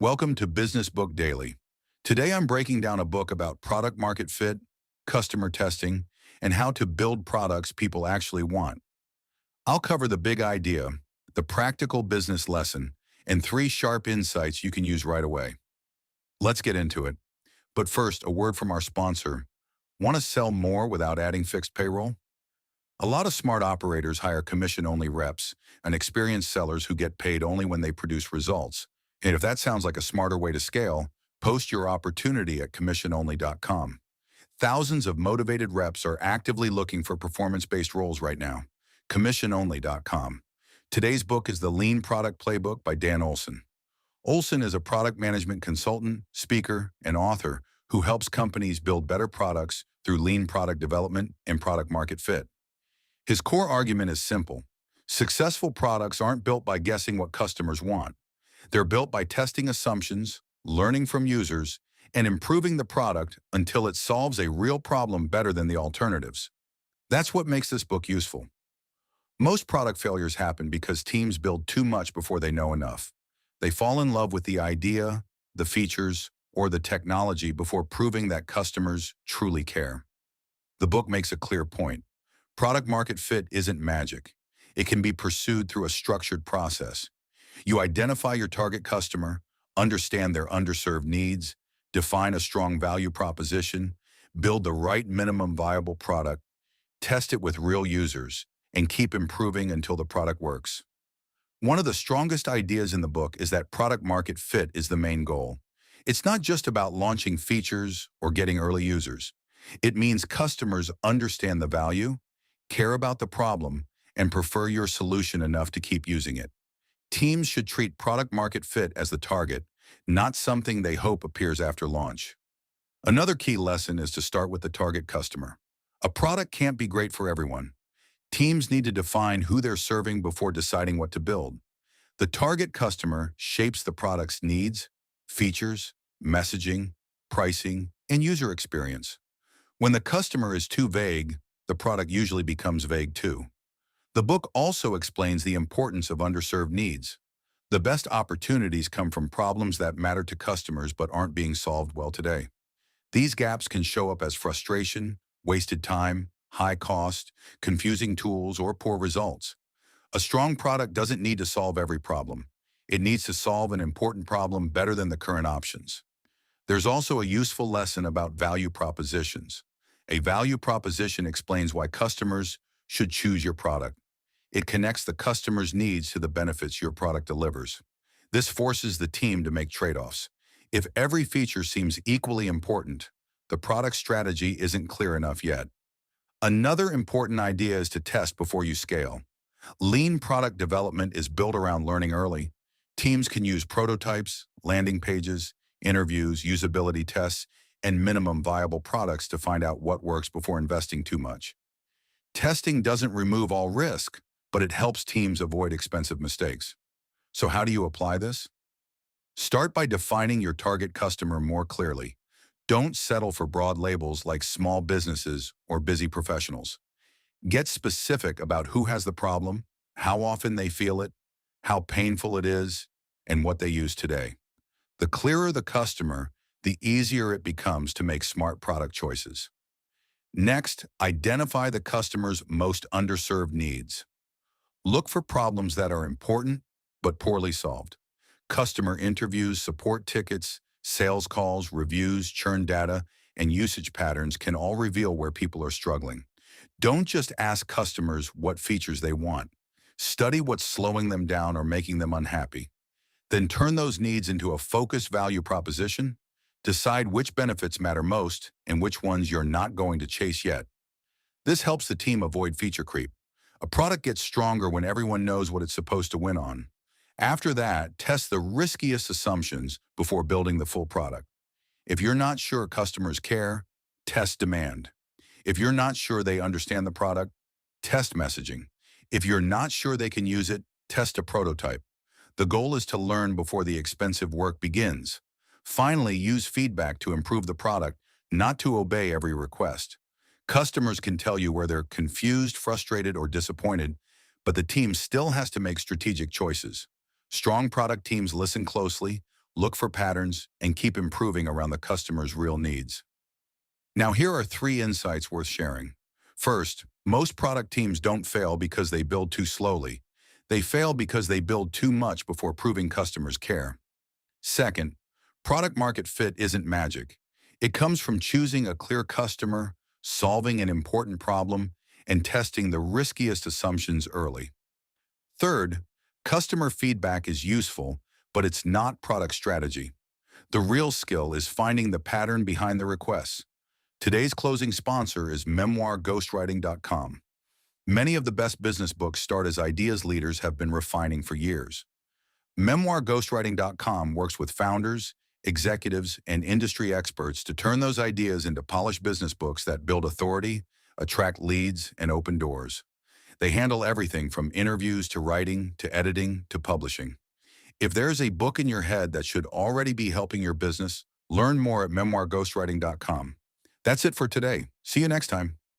Welcome to Business Book Daily. Today I'm breaking down a book about product market fit, customer testing, and how to build products people actually want. I'll cover the big idea, the practical business lesson, and three sharp insights you can use right away. Let's get into it. But first, a word from our sponsor. Want to sell more without adding fixed payroll? A lot of smart operators hire commission-only reps and experienced sellers who get paid only when they produce results. And if that sounds like a smarter way to scale, post your opportunity at commissiononly.com. Thousands of motivated reps are actively looking for performance-based roles right now. Commissiononly.com. Today's book is The Lean Product Playbook by Dan Olsen. Olsen is a product management consultant, speaker, and author who helps companies build better products through lean product development and product market fit. His core argument is simple. Successful products aren't built by guessing what customers want. They're built by testing assumptions, learning from users, and improving the product until it solves a real problem better than the alternatives. That's what makes this book useful. Most product failures happen because teams build too much before they know enough. They fall in love with the idea, the features, or the technology before proving that customers truly care. The book makes a clear point. Product market fit isn't magic. It can be pursued through a structured process. You identify your target customer, understand their underserved needs, define a strong value proposition, build the right minimum viable product, test it with real users, and keep improving until the product works. One of the strongest ideas in the book is that product market fit is the main goal. It's not just about launching features or getting early users. It means customers understand the value, care about the problem, and prefer your solution enough to keep using it. Teams should treat product market fit as the target, not something they hope appears after launch. Another key lesson is to start with the target customer. A product can't be great for everyone. Teams need to define who they're serving before deciding what to build. The target customer shapes the product's needs, features, messaging, pricing, and user experience. When the customer is too vague, the product usually becomes vague too. The book also explains the importance of underserved needs. The best opportunities come from problems that matter to customers but aren't being solved well today. These gaps can show up as frustration, wasted time, high cost, confusing tools, or poor results. A strong product doesn't need to solve every problem. It needs to solve an important problem better than the current options. There's also a useful lesson about value propositions. A value proposition explains why customers should choose your product. It connects the customer's needs to the benefits your product delivers. This forces the team to make trade-offs. If every feature seems equally important, the product strategy isn't clear enough yet. Another important idea is to test before you scale. Lean product development is built around learning early. Teams can use prototypes, landing pages, interviews, usability tests, and minimum viable products to find out what works before investing too much. Testing doesn't remove all risk, but it helps teams avoid expensive mistakes. So how do you apply this? Start by defining your target customer more clearly. Don't settle for broad labels like small businesses or busy professionals. Get specific about who has the problem, how often they feel it, how painful it is, and what they use today. The clearer the customer, the easier it becomes to make smart product choices. Next, identify the customer's most underserved needs. Look for problems that are important but poorly solved. Customer interviews, support tickets, sales calls, reviews, churn data, and usage patterns can all reveal where people are struggling. Don't just ask customers what features they want. Study what's slowing them down or making them unhappy. Then turn those needs into a focused value proposition. Decide which benefits matter most and which ones you're not going to chase yet. This helps the team avoid feature creep. A product gets stronger when everyone knows what it's supposed to win on. After that, test the riskiest assumptions before building the full product. If you're not sure customers care, test demand. If you're not sure they understand the product, test messaging. If you're not sure they can use it, test a prototype. The goal is to learn before the expensive work begins. Finally, use feedback to improve the product, not to obey every request. Customers can tell you where they're confused, frustrated, or disappointed, but the team still has to make strategic choices. Strong product teams listen closely, look for patterns, and keep improving around the customer's real needs. Now, here are 3 insights worth sharing. First, most product teams don't fail because they build too slowly. They fail because they build too much before proving customers care. Second, product market fit isn't magic. It comes from choosing a clear customer, solving an important problem, and testing the riskiest assumptions early. Third, customer feedback is useful, but it's not product strategy. The real skill is finding the pattern behind the requests. Today's closing sponsor is memoirghostwriting.com. Many of the best business books start as ideas leaders have been refining for years. Memoirghostwriting.com works with founders, executives, and industry experts to turn those ideas into polished business books that build authority, attract leads, and open doors. They handle everything from interviews to writing to editing to publishing. If there's a book in your head that should already be helping your business, learn more at memoirghostwriting.com. That's it for today. See you next time.